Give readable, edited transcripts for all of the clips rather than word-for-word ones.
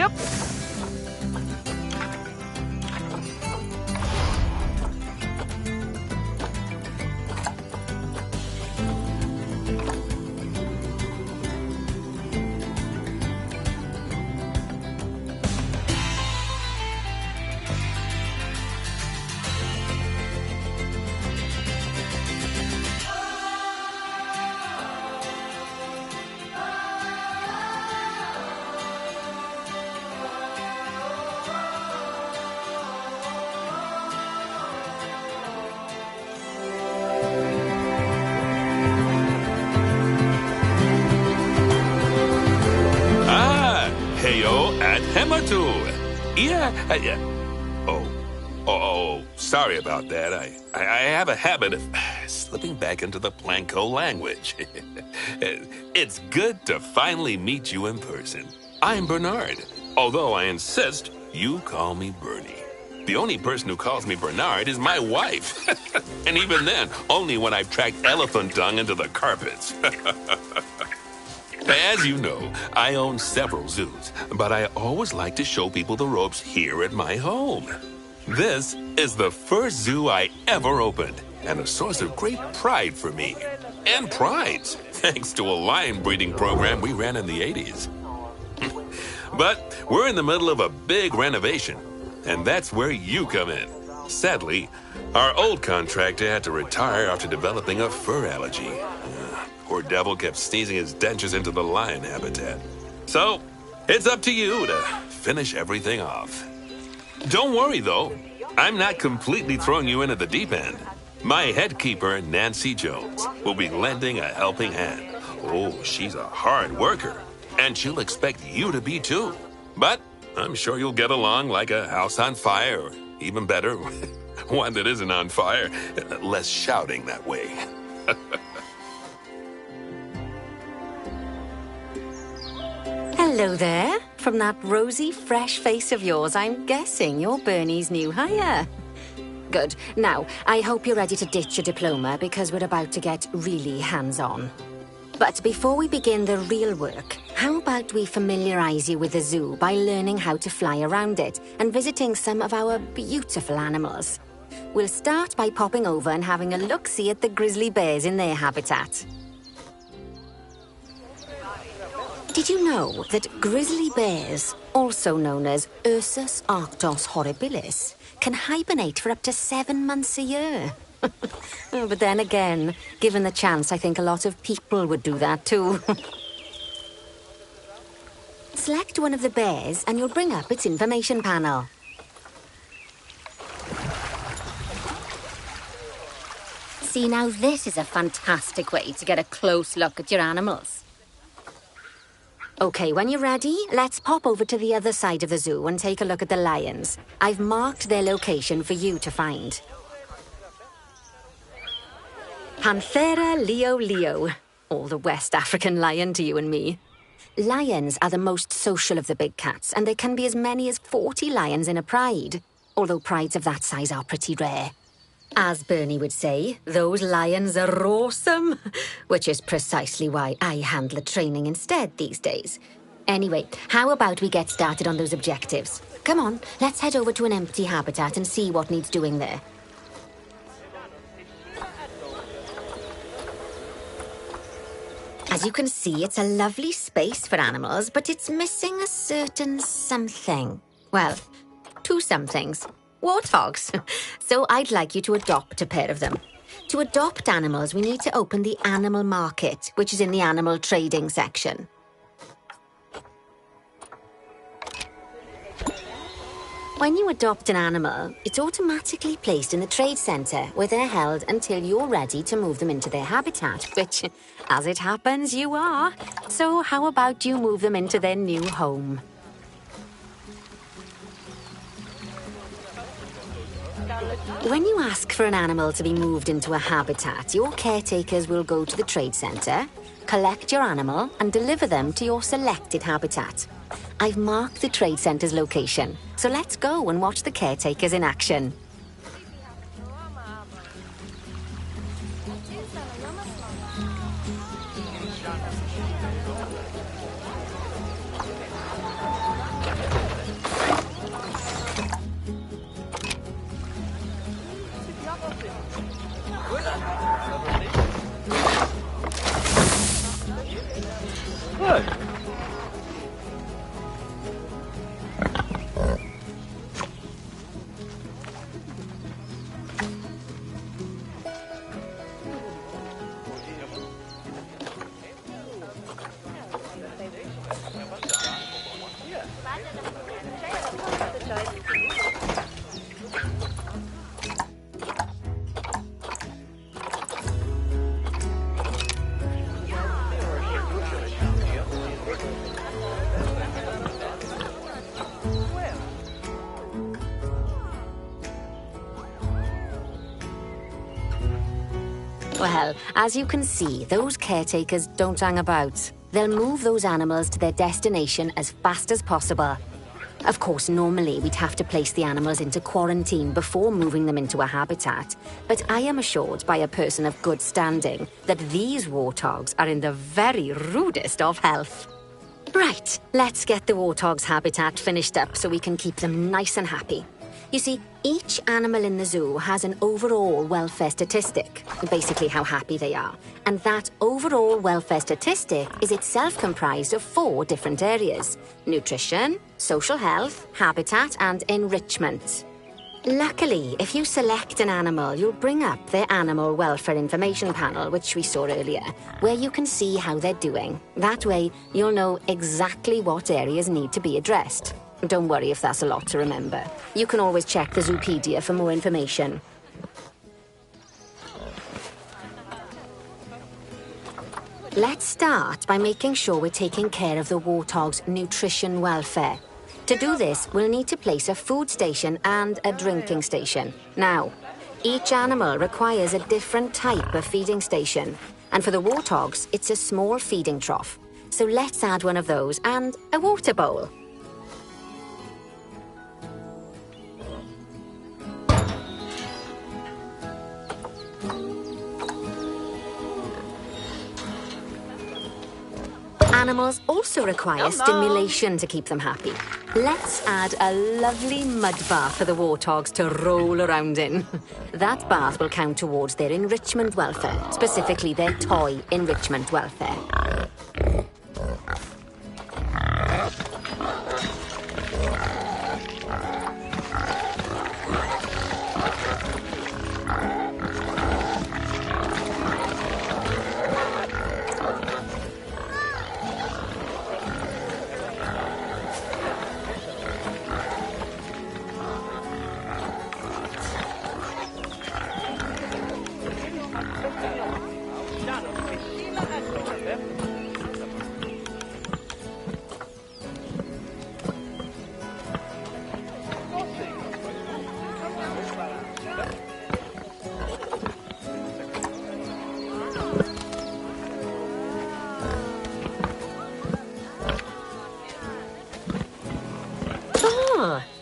Yep. Heyo at Hematu. Yeah. Sorry about that. I have a habit of slipping back into the Planko language. It's good to finally meet you in person. I'm Bernard, although I insist you call me Bernie. The only person who calls me Bernard is my wife. And even then, only when I've tracked elephant dung into the carpets. As you know, I own several zoos, but I always like to show people the ropes here at my home. This is the first zoo I ever opened, and a source of great pride for me. And prides, thanks to a lion breeding program we ran in the 80s. But we're in the middle of a big renovation, and that's where you come in. Sadly, our old contractor had to retire after developing a fur allergy. Poor devil kept sneezing his dentures into the lion habitat. So, it's up to you to finish everything off. Don't worry, though. I'm not completely throwing you in at the deep end. My head keeper, Nancy Jones, will be lending a helping hand. Oh, she's a hard worker, and she'll expect you to be too. But I'm sure you'll get along like a house on fire, or even better, one that isn't on fire. Less shouting that way. Hello there. From that rosy, fresh face of yours, I'm guessing you're Bernie's new hire. Good. Now, I hope you're ready to ditch your diploma because we're about to get really hands-on. But before we begin the real work, how about we familiarize you with the zoo by learning how to fly around it and visiting some of our beautiful animals. We'll start by popping over and having a look-see at the grizzly bears in their habitat. Did you know that grizzly bears, also known as Ursus arctos horribilis, can hibernate for up to 7 months a year? But then again, given the chance, I think a lot of people would do that too. Select one of the bears and you'll bring up its information panel. See, now this is a fantastic way to get a close look at your animals. Okay, when you're ready, let's pop over to the other side of the zoo and take a look at the lions. I've marked their location for you to find. Panthera leo leo, or the West African lion to you and me. Lions are the most social of the big cats, and there can be as many as 40 lions in a pride, although prides of that size are pretty rare. As Bernie would say, those lions are awesome, which is precisely why I handle the training instead these days. Anyway, how about we get started on those objectives? Come on, let's head over to an empty habitat and see what needs doing there. As you can see, it's a lovely space for animals, but it's missing a certain something. Well, 2 somethings. Warthogs. So I'd like you to adopt a pair of them. To adopt animals, we need to open the animal market, which is in the animal trading section. When you adopt an animal, it's automatically placed in the trade center, where they're held until you're ready to move them into their habitat, which, as it happens, you are. So how about you move them into their new home? When you ask for an animal to be moved into a habitat, your caretakers will go to the trade center, collect your animal, and deliver them to your selected habitat. I've marked the trade center's location, so let's go and watch the caretakers in action. Good. Well, as you can see, those caretakers don't hang about. They'll move those animals to their destination as fast as possible. Of course, normally we'd have to place the animals into quarantine before moving them into a habitat, but I am assured by a person of good standing that these warthogs are in the very rudest of health. Right, let's get the warthog's habitat finished up so we can keep them nice and happy. You see, each animal in the zoo has an overall welfare statistic, basically how happy they are. And that overall welfare statistic is itself comprised of 4 different areas: nutrition, social health, habitat, and enrichment. Luckily, if you select an animal, you'll bring up their animal welfare information panel, which we saw earlier, where you can see how they're doing. That way, you'll know exactly what areas need to be addressed. Don't worry if that's a lot to remember. You can always check the Zoopedia for more information. Let's start by making sure we're taking care of the warthog's nutrition welfare. To do this, we'll need to place a food station and a drinking station. Now, each animal requires a different type of feeding station. And for the warthogs, it's a small feeding trough. So let's add one of those and a water bowl. Animals also require stimulation to keep them happy. Let's add a lovely mud bath for the warthogs to roll around in. That bath will count towards their enrichment welfare, specifically their toy enrichment welfare.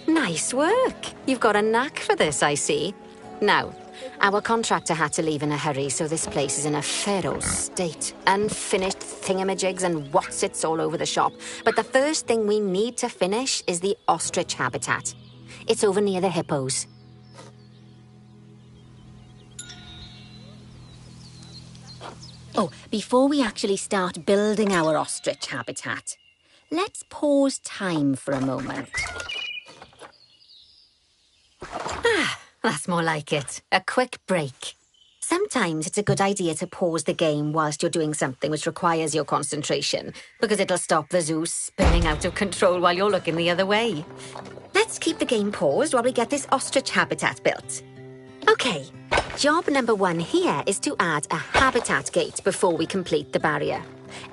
Nice work. You've got a knack for this, I see. Now, our contractor had to leave in a hurry, so this place is in a pharaoh's state. Unfinished thingamajigs and whatsits all over the shop. But the first thing we need to finish is the ostrich habitat. It's over near the hippos. Oh, before we actually start building our ostrich habitat, let's pause time for a moment. That's more like it. A quick break. Sometimes it's a good idea to pause the game whilst you're doing something which requires your concentration, because it'll stop the zoo spinning out of control while you're looking the other way. Let's keep the game paused while we get this ostrich habitat built. Okay, job number 1 here is to add a habitat gate before we complete the barrier.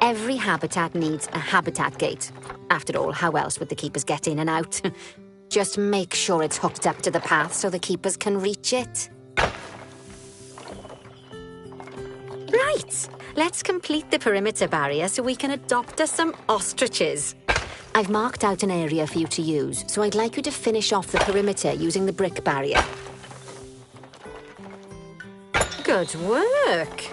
Every habitat needs a habitat gate. After all, how else would the keepers get in and out? Just make sure it's hooked up to the path so the keepers can reach it. Right, let's complete the perimeter barrier so we can adopt us some ostriches. I've marked out an area for you to use, so I'd like you to finish off the perimeter using the brick barrier. Good work!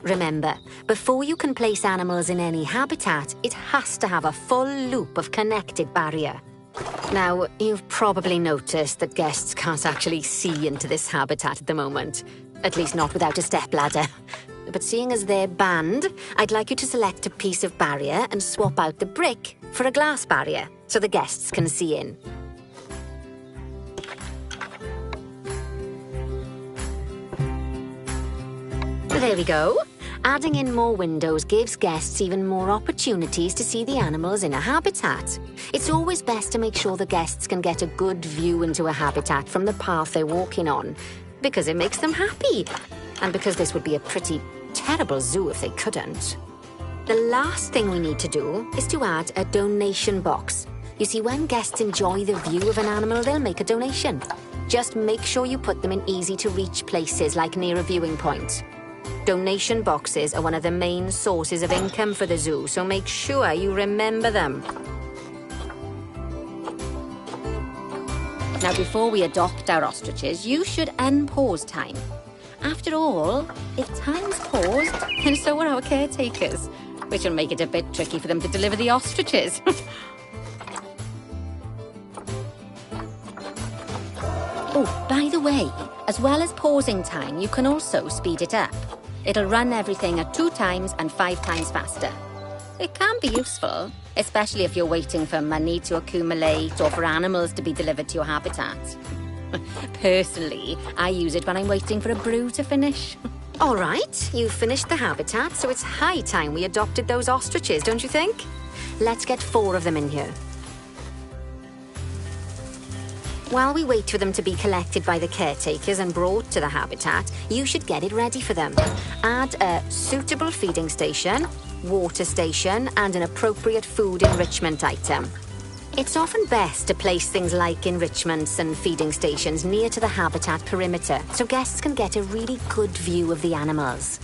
Remember, before you can place animals in any habitat, it has to have a full loop of connected barrier. Now, you've probably noticed that guests can't actually see into this habitat at the moment. At least not without a stepladder. But seeing as they're banned, I'd like you to select a piece of barrier and swap out the brick for a glass barrier so the guests can see in. There we go. Adding in more windows gives guests even more opportunities to see the animals in a habitat. It's always best to make sure the guests can get a good view into a habitat from the path they're walking on, because it makes them happy, and because this would be a pretty terrible zoo if they couldn't. The last thing we need to do is to add a donation box. You see, when guests enjoy the view of an animal, they'll make a donation. Just make sure you put them in easy-to-reach places, like near a viewing point. Donation boxes are one of the main sources of income for the zoo, so make sure you remember them. Now, before we adopt our ostriches, you should unpause time. After all, if time's paused, then so are our caretakers, which will make it a bit tricky for them to deliver the ostriches. Oh, by the way, as well as pausing time, you can also speed it up. It'll run everything at 2 times and 5 times faster. It can be useful, especially if you're waiting for money to accumulate or for animals to be delivered to your habitat. Personally, I use it when I'm waiting for a brew to finish. All right, you've finished the habitat, so it's high time we adopted those ostriches, don't you think? Let's get 4 of them in here. While we wait for them to be collected by the caretakers and brought to the habitat, you should get it ready for them. Add a suitable feeding station, water station, and an appropriate food enrichment item. It's often best to place things like enrichments and feeding stations near to the habitat perimeter, so guests can get a really good view of the animals.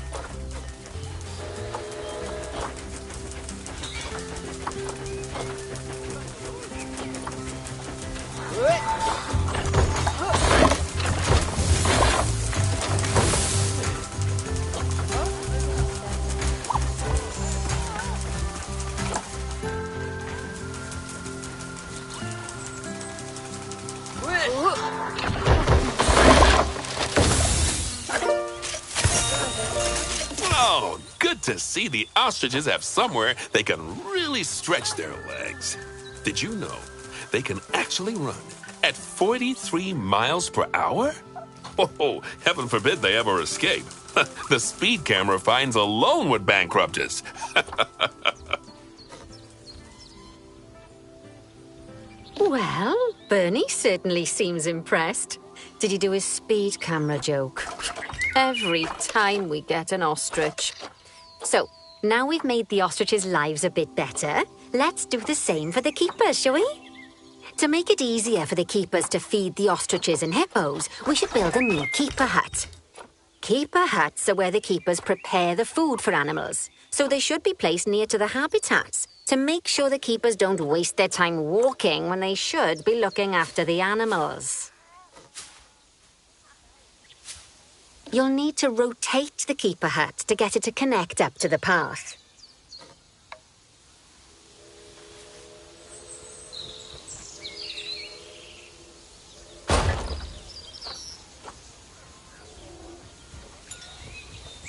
Oh, good to see the ostriches have somewhere they can really stretch their legs. Did you know they can actually run at 43 miles per hour? Oh, heaven forbid they ever escape. The speed camera fines alone would bankrupt us. Well, Bernie certainly seems impressed. Did you do his speed camera joke? Every time we get an ostrich. So, now we've made the ostriches' lives a bit better, let's do the same for the keepers, shall we? To make it easier for the keepers to feed the ostriches and hippos, we should build a new keeper hut. Keeper huts are where the keepers prepare the food for animals, so they should be placed near to the habitats to make sure the keepers don't waste their time walking when they should be looking after the animals. You'll need to rotate the keeper hut to get it to connect up to the path.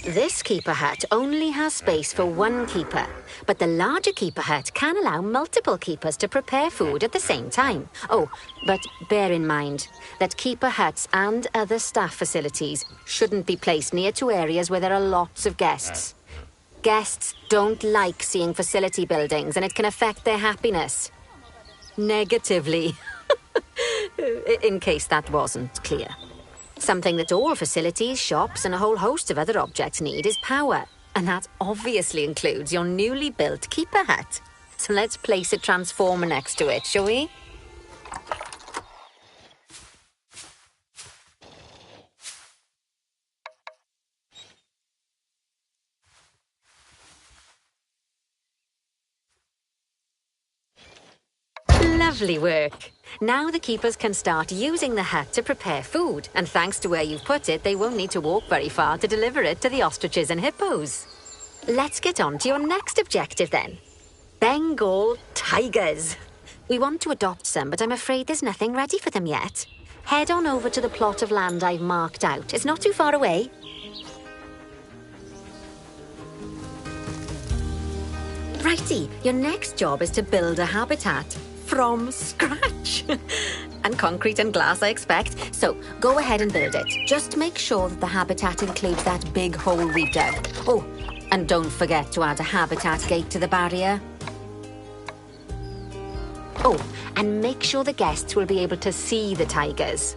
This keeper hut only has space for 1 keeper, but the larger keeper hut can allow multiple keepers to prepare food at the same time. Oh, but bear in mind that keeper huts and other staff facilities shouldn't be placed near to areas where there are lots of guests. Guests don't like seeing facility buildings, and it can affect their happiness. Negatively. In case that wasn't clear. Something that all facilities, shops, and a whole host of other objects need is power. And that obviously includes your newly built keeper hut. So let's place a transformer next to it, shall we? Lovely work. Now the keepers can start using the hut to prepare food, and thanks to where you've put it, they won't need to walk very far to deliver it to the ostriches and hippos. Let's get on to your next objective then. Bengal tigers. We want to adopt some, but I'm afraid there's nothing ready for them yet. Head on over to the plot of land I've marked out. It's not too far away. Righty, your next job is to build a habitat. From scratch. And concrete and glass, I expect. So, go ahead and build it. Just make sure that the habitat includes that big hole we've dug. Oh, and don't forget to add a habitat gate to the barrier. Oh, and make sure the guests will be able to see the tigers.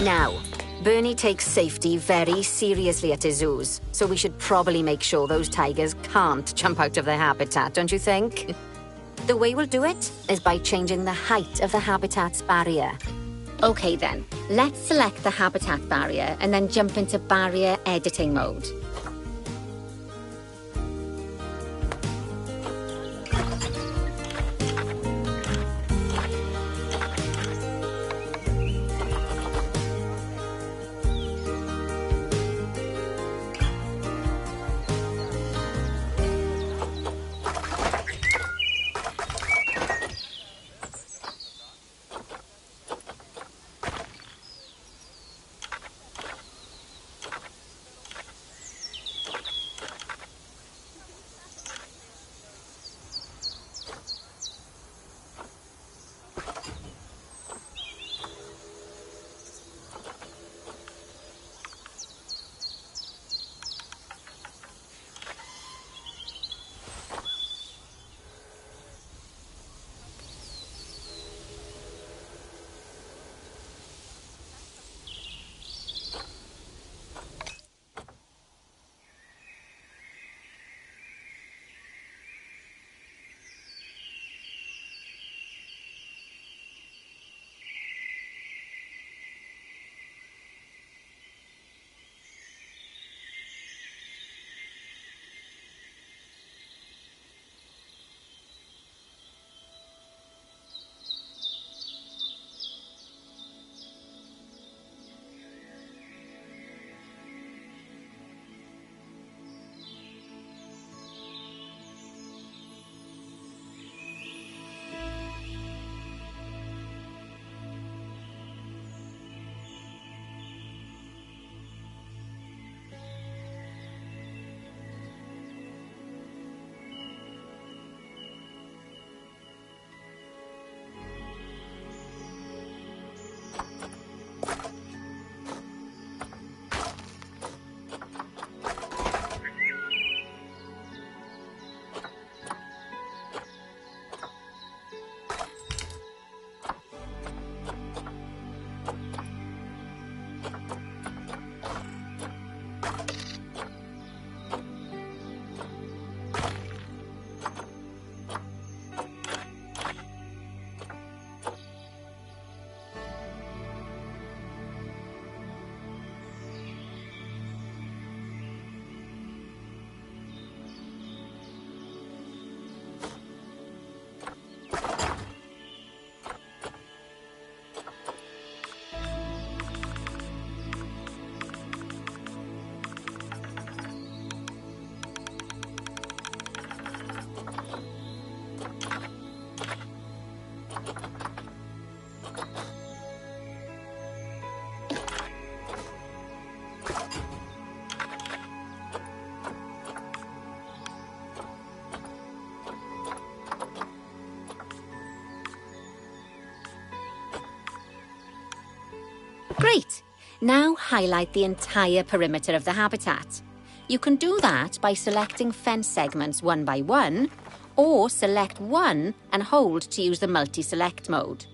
Now, Bernie takes safety very seriously at his zoos, so we should probably make sure those tigers can't jump out of their habitat, don't you think? The way we'll do it is by changing the height of the habitat's barrier. Okay then, let's select the habitat barrier and then jump into barrier editing mode. Great! Now highlight the entire perimeter of the habitat. You can do that by selecting fence segments one by one, or select one and hold to use the multi-select mode.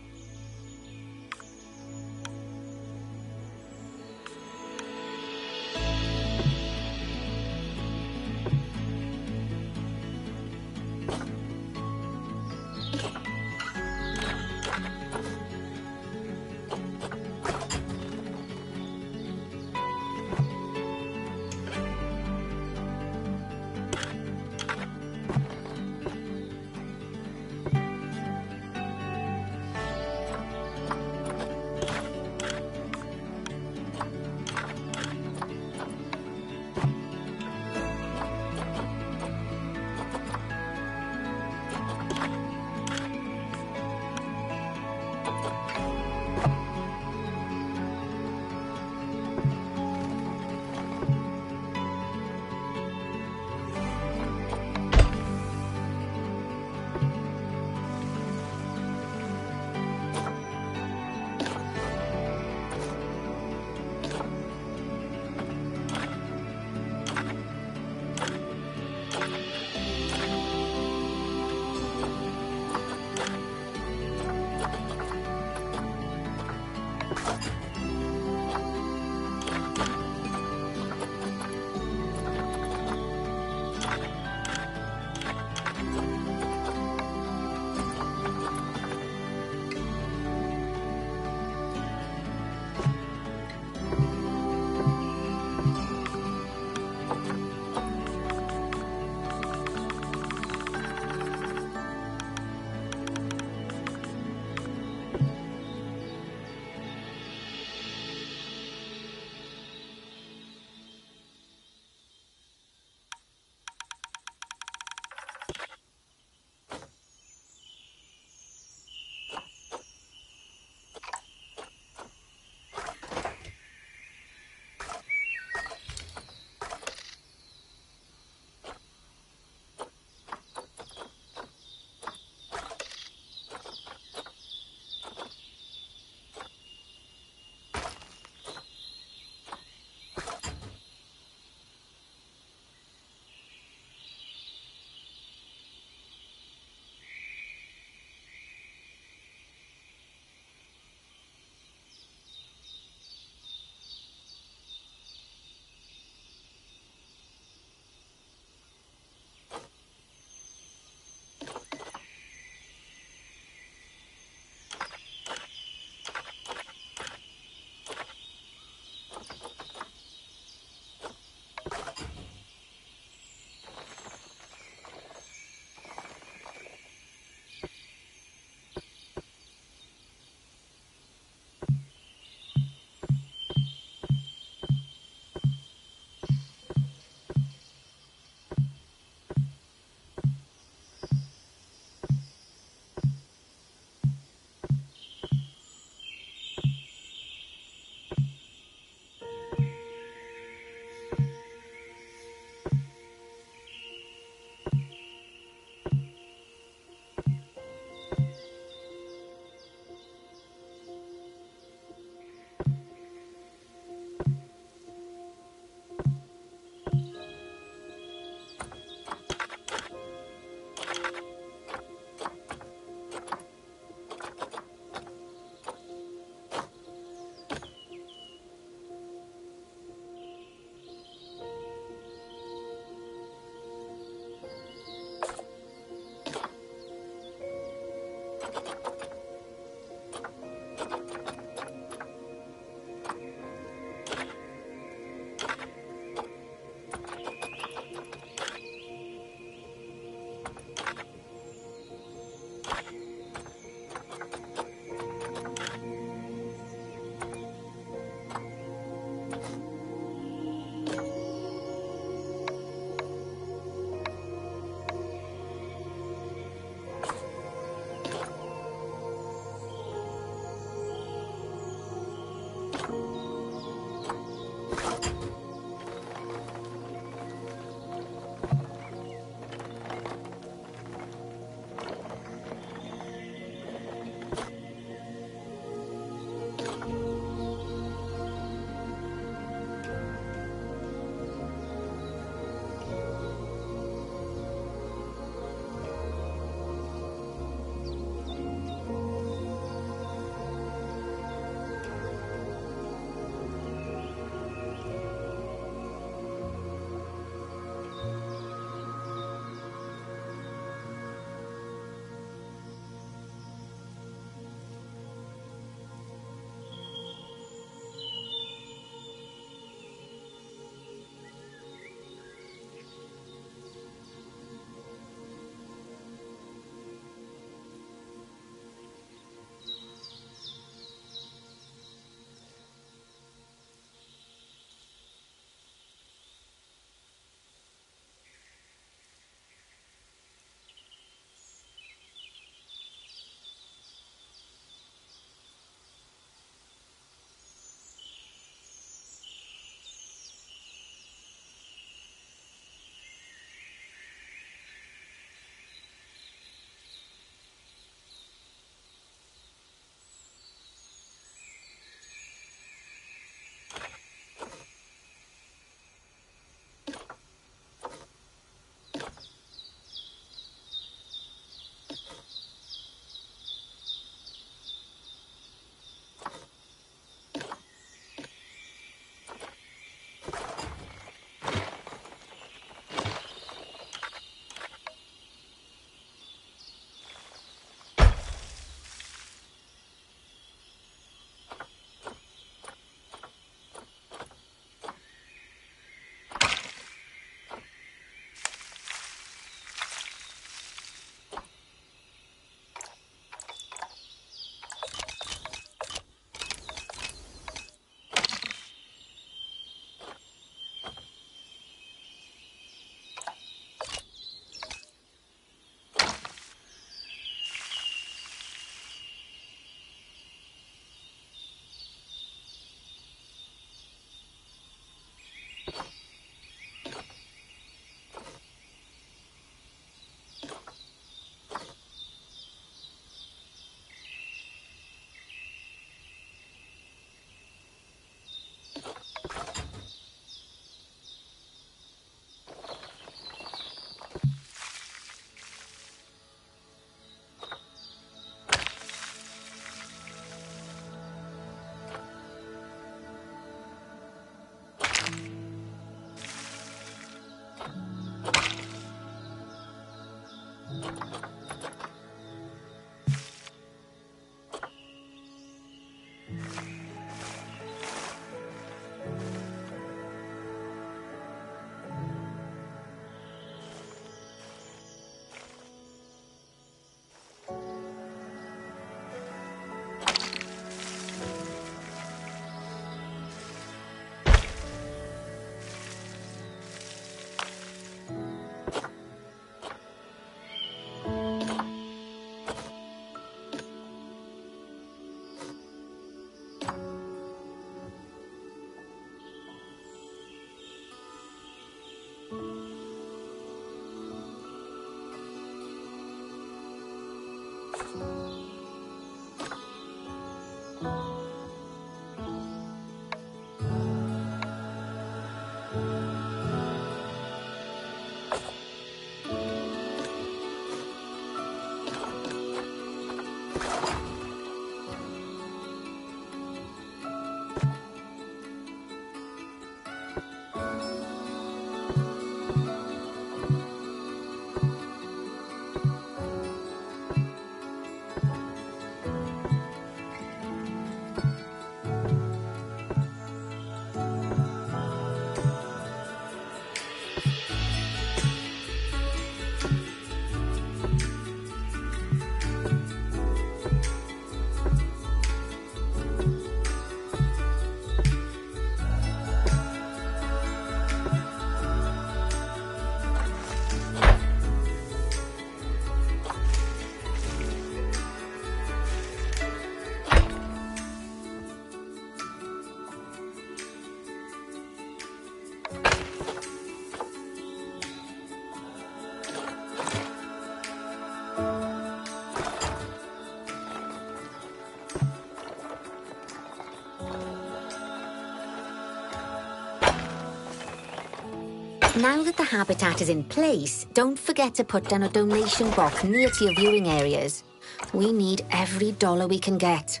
Now that the habitat is in place, don't forget to put down a donation box near to your viewing areas. We need every dollar we can get.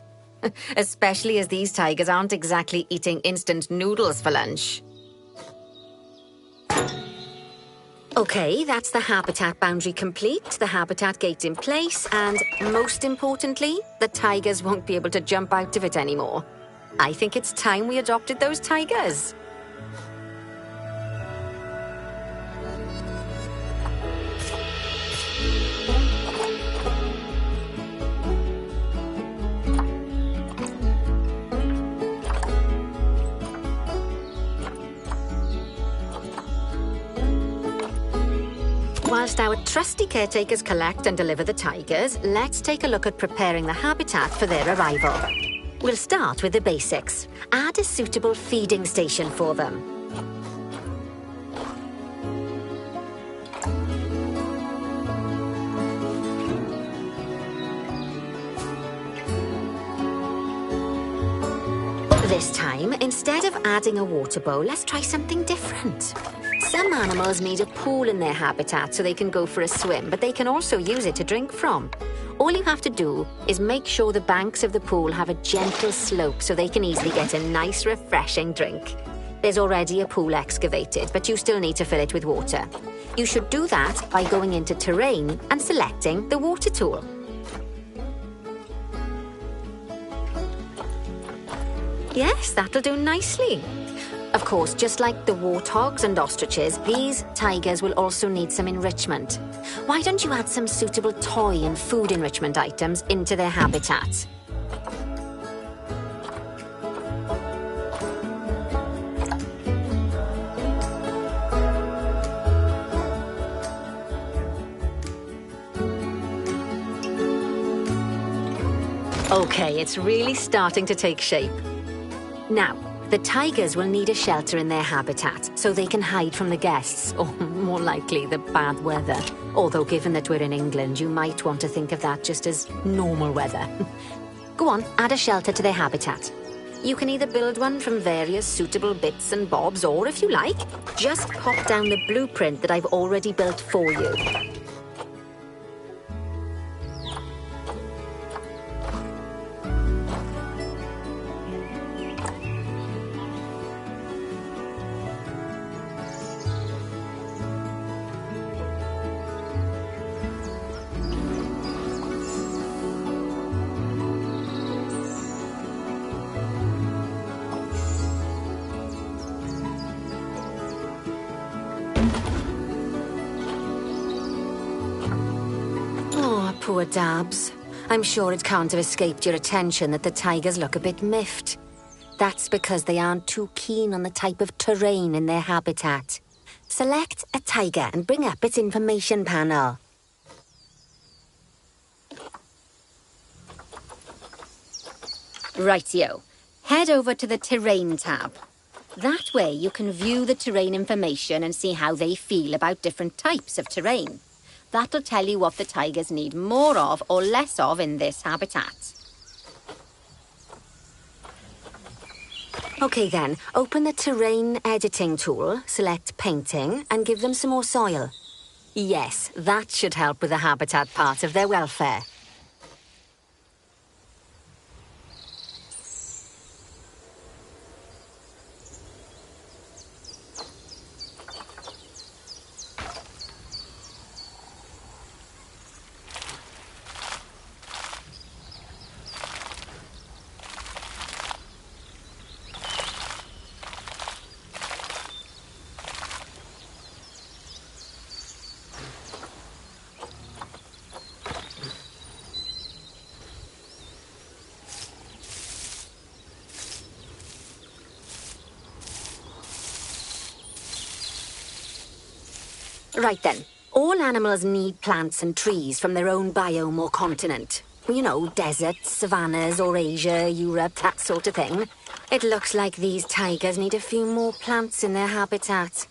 Especially as these tigers aren't exactly eating instant noodles for lunch. Okay, that's the habitat boundary complete, the habitat gate in place, and most importantly, the tigers won't be able to jump out of it anymore. I think it's time we adopted those tigers. Whilst our trusty caretakers collect and deliver the tigers, let's take a look at preparing the habitat for their arrival. We'll start with the basics. Add a suitable feeding station for them. This time, instead of adding a water bowl, let's try something different. Some animals need a pool in their habitat so they can go for a swim, but they can also use it to drink from. All you have to do is make sure the banks of the pool have a gentle slope so they can easily get a nice, refreshing drink. There's already a pool excavated, but you still need to fill it with water. You should do that by going into Terrain and selecting the water tool. Yes, that'll do nicely. Of course, just like the warthogs and ostriches, these tigers will also need some enrichment. Why don't you add some suitable toy and food enrichment items into their habitat? Okay, it's really starting to take shape. Now, the tigers will need a shelter in their habitat so they can hide from the guests, or more likely, the bad weather. Although given that we're in England, you might want to think of that just as normal weather. Go on, add a shelter to their habitat. You can either build one from various suitable bits and bobs, or if you like, just pop down the blueprint that I've already built for you. Poor Dabs. I'm sure it can't have escaped your attention that the tigers look a bit miffed. That's because they aren't too keen on the type of terrain in their habitat. Select a tiger and bring up its information panel. Rightio. Head over to the Terrain tab. That way you can view the terrain information and see how they feel about different types of terrain. That'll tell you what the tigers need more of or less of in this habitat. Okay then, open the terrain editing tool, select painting, and give them some more soil. Yes, that should help with the habitat part of their welfare. Right then, all animals need plants and trees from their own biome or continent. You know, deserts, savannas, or Asia, Europe, that sort of thing. It looks like these tigers need a few more plants in their habitat.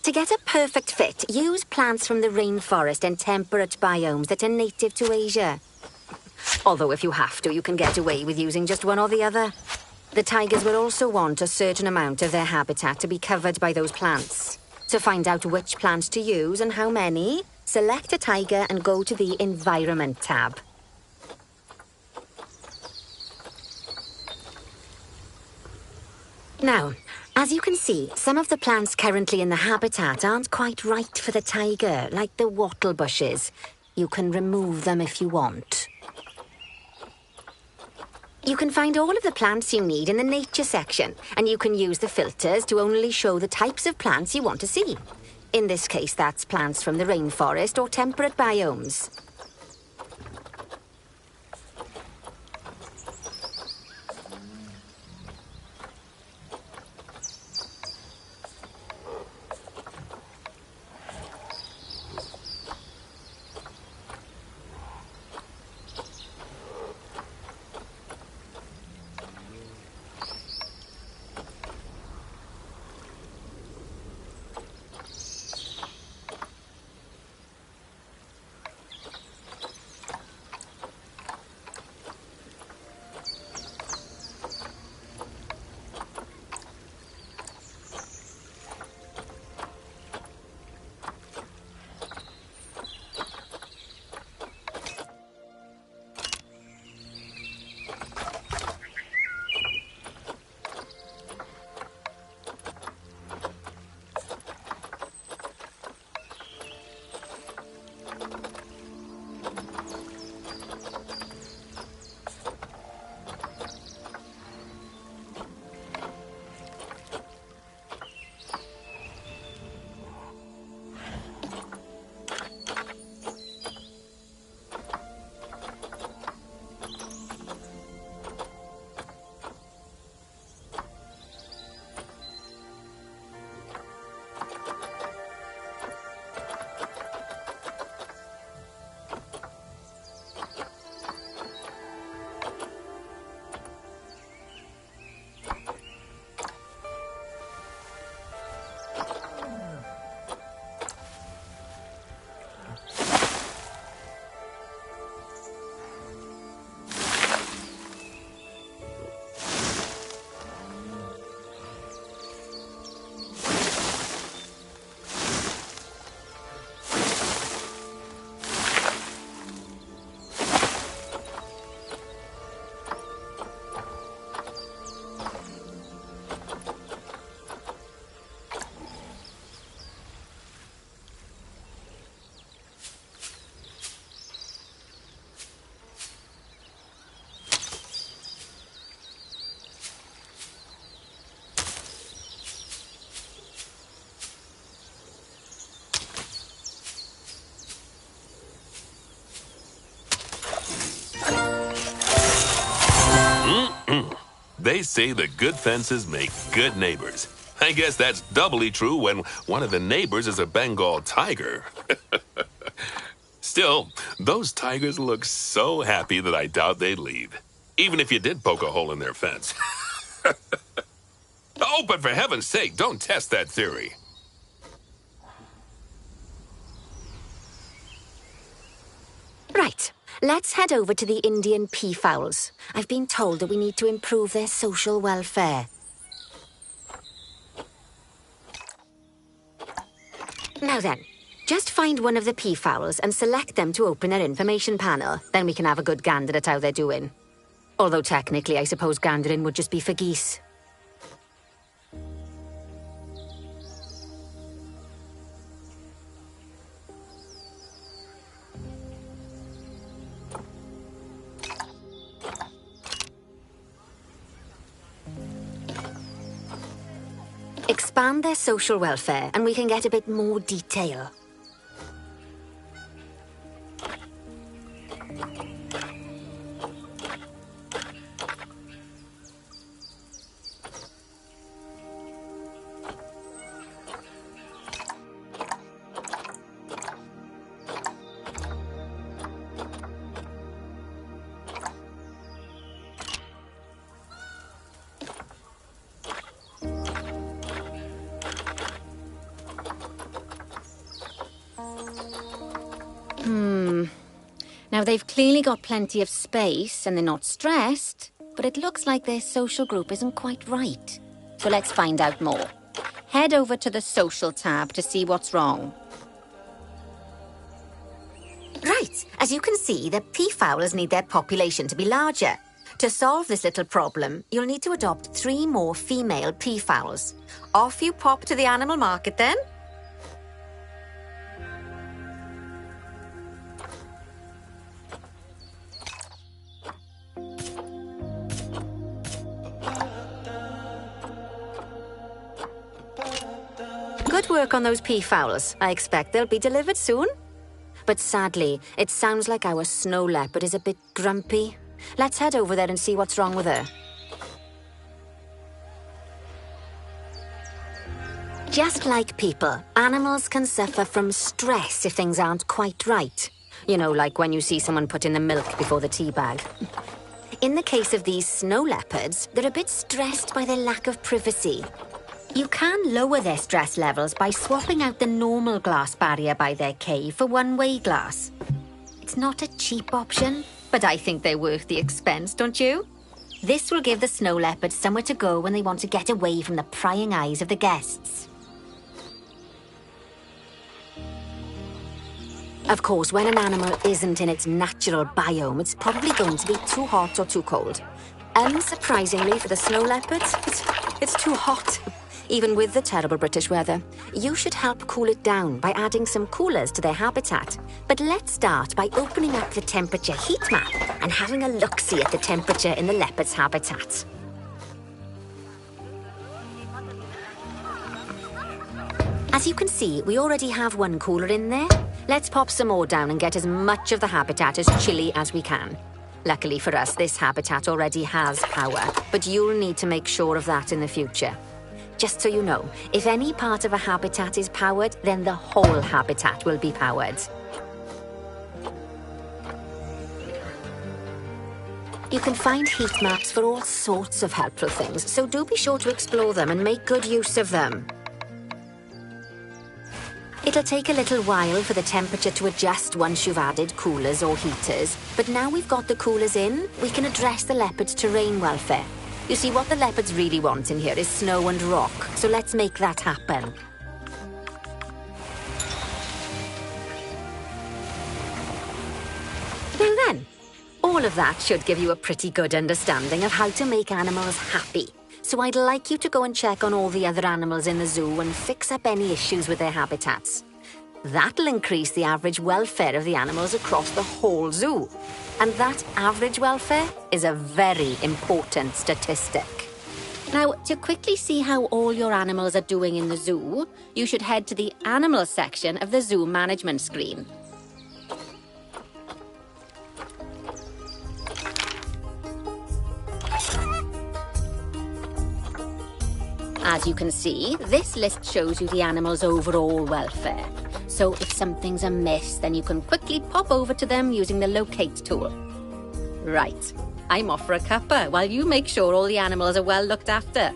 To get a perfect fit, use plants from the rainforest and temperate biomes that are native to Asia. Although if you have to, you can get away with using just one or the other. The tigers will also want a certain amount of their habitat to be covered by those plants. To find out which plants to use and how many, select a tiger and go to the Environment tab. Now, as you can see, some of the plants currently in the habitat aren't quite right for the tiger, like the wattle bushes. You can remove them if you want. You can find all of the plants you need in the nature section, and you can use the filters to only show the types of plants you want to see. In this case, that's plants from the rainforest or temperate biomes. They say that good fences make good neighbors. I guess that's doubly true when one of the neighbors is a Bengal tiger. Still, those tigers look so happy that I doubt they'd leave, even if you did poke a hole in their fence. Oh, but for heaven's sake, don't test that theory. Right, let's head over to the Indian peafowls. I've been told that we need to improve their social welfare. Now then, just find one of the peafowls and select them to open their information panel. Then we can have a good gander at how they're doing. Although technically, I suppose gandering would just be for geese. Expand their social welfare and we can get a bit more detail. Now, they've clearly got plenty of space and they're not stressed, but it looks like their social group isn't quite right. So let's find out more. Head over to the social tab to see what's wrong. Right, as you can see, the peafowls need their population to be larger. To solve this little problem, you'll need to adopt 3 more female peafowls. Off you pop to the animal market then. Good work on those peafowls. I expect they'll be delivered soon. But sadly, it sounds like our snow leopard is a bit grumpy. Let's head over there and see what's wrong with her. Just like people, animals can suffer from stress if things aren't quite right. You know, like when you see someone put in the milk before the tea bag. In the case of these snow leopards, they're a bit stressed by their lack of privacy. You can lower their stress levels by swapping out the normal glass barrier by their cave for one-way glass. It's not a cheap option, but I think they're worth the expense, don't you? This will give the snow leopards somewhere to go when they want to get away from the prying eyes of the guests. Of course, when an animal isn't in its natural biome, it's probably going to be too hot or too cold. Unsurprisingly for the snow leopards, it's too hot. Even with the terrible British weather, you should help cool it down by adding some coolers to their habitat. But let's start by opening up the temperature heat map and having a look-see at the temperature in the leopard's habitat. As you can see, we already have one cooler in there. Let's pop some more down and get as much of the habitat as chilly as we can. Luckily for us, this habitat already has power, but you'll need to make sure of that in the future. Just so you know, if any part of a habitat is powered, then the whole habitat will be powered. You can find heat maps for all sorts of helpful things, so do be sure to explore them and make good use of them. It'll take a little while for the temperature to adjust once you've added coolers or heaters, but now we've got the coolers in, we can address the leopard's terrain welfare. You see, what the leopards really want in here is snow and rock, so let's make that happen. Now then, all of that should give you a pretty good understanding of how to make animals happy. So I'd like you to go and check on all the other animals in the zoo and fix up any issues with their habitats. That'll increase the average welfare of the animals across the whole zoo. And that average welfare is a very important statistic. Now, to quickly see how all your animals are doing in the zoo, you should head to the animal section of the zoo management screen. As you can see, this list shows you the animal's overall welfare. So if something's amiss, then you can quickly pop over to them using the locate tool. Right, I'm off for a cuppa while you make sure all the animals are well looked after.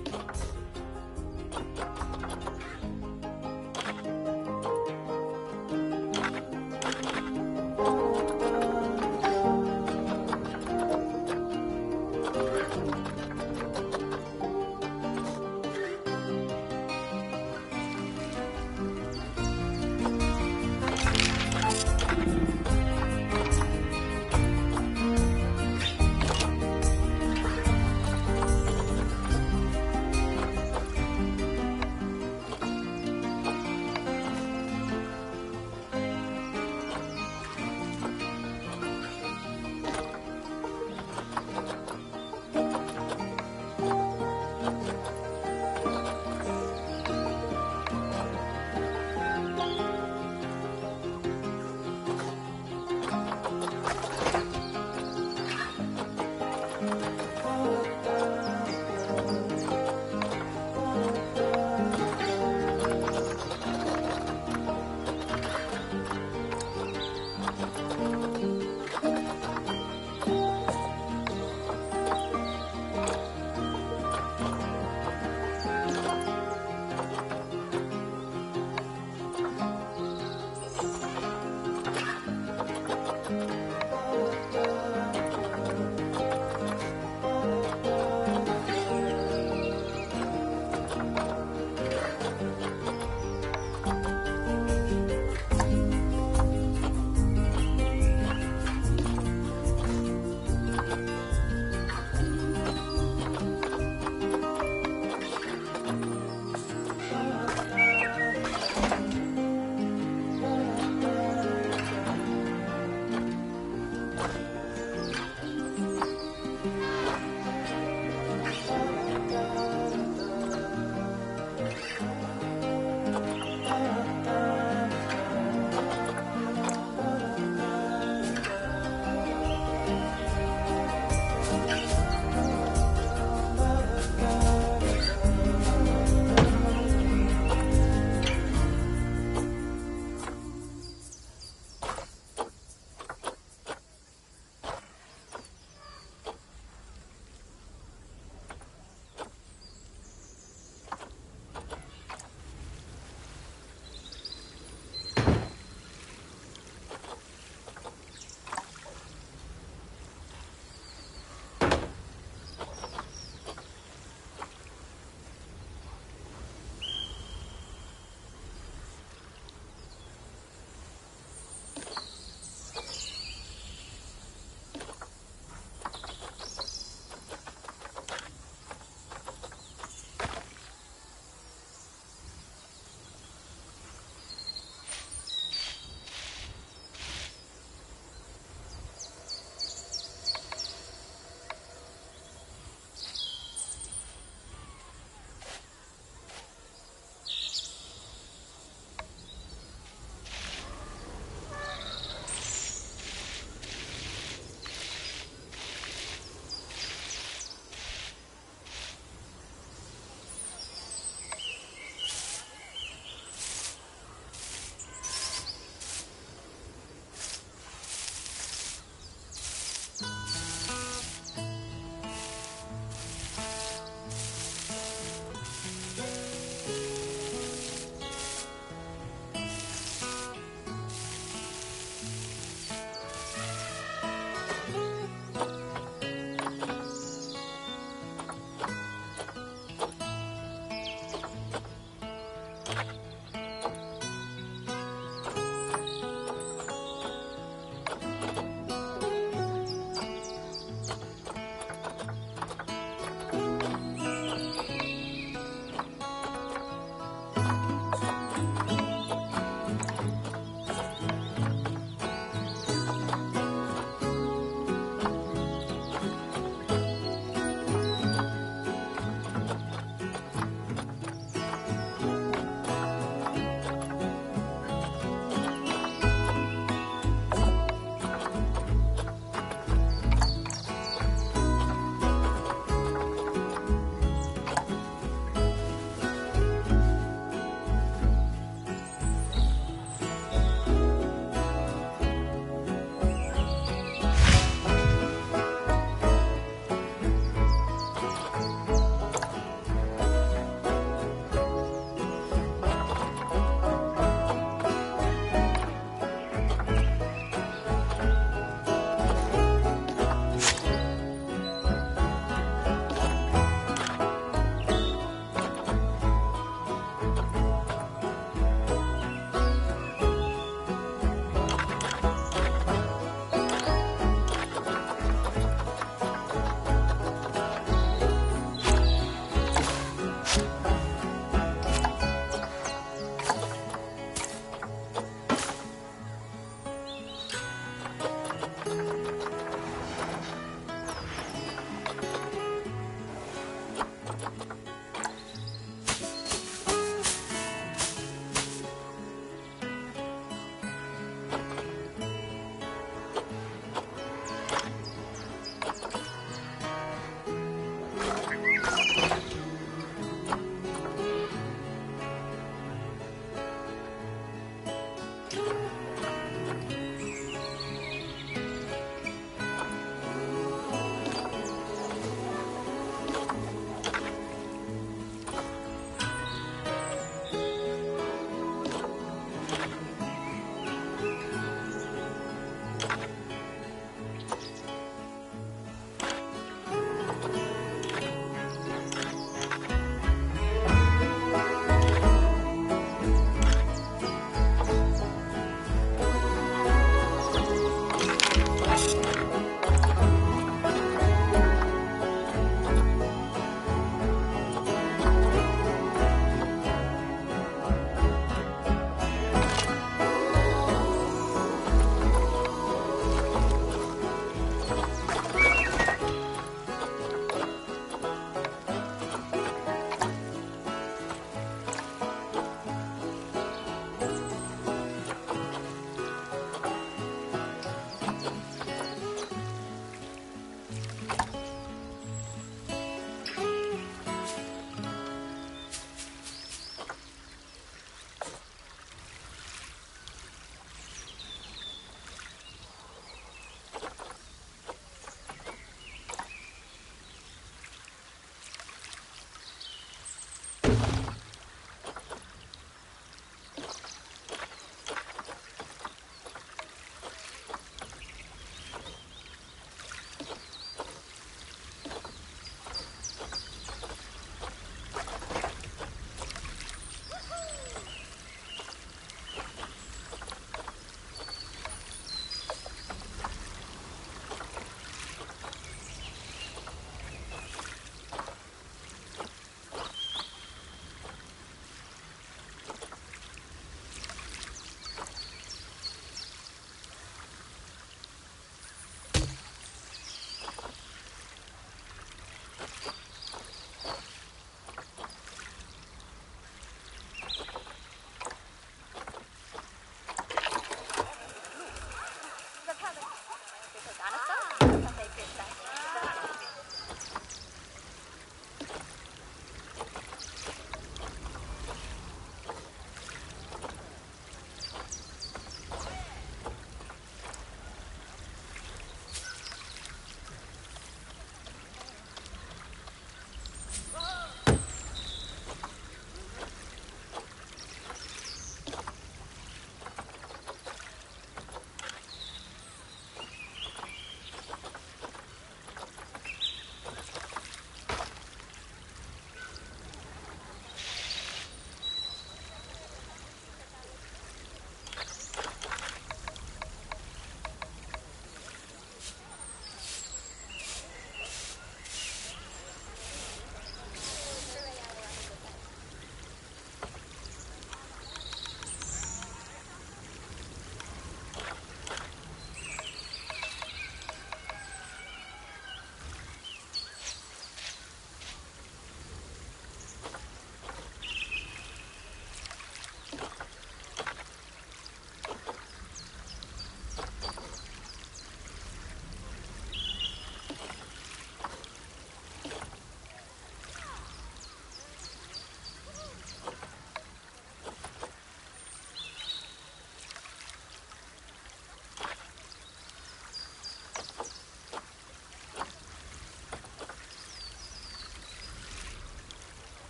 Because Anna,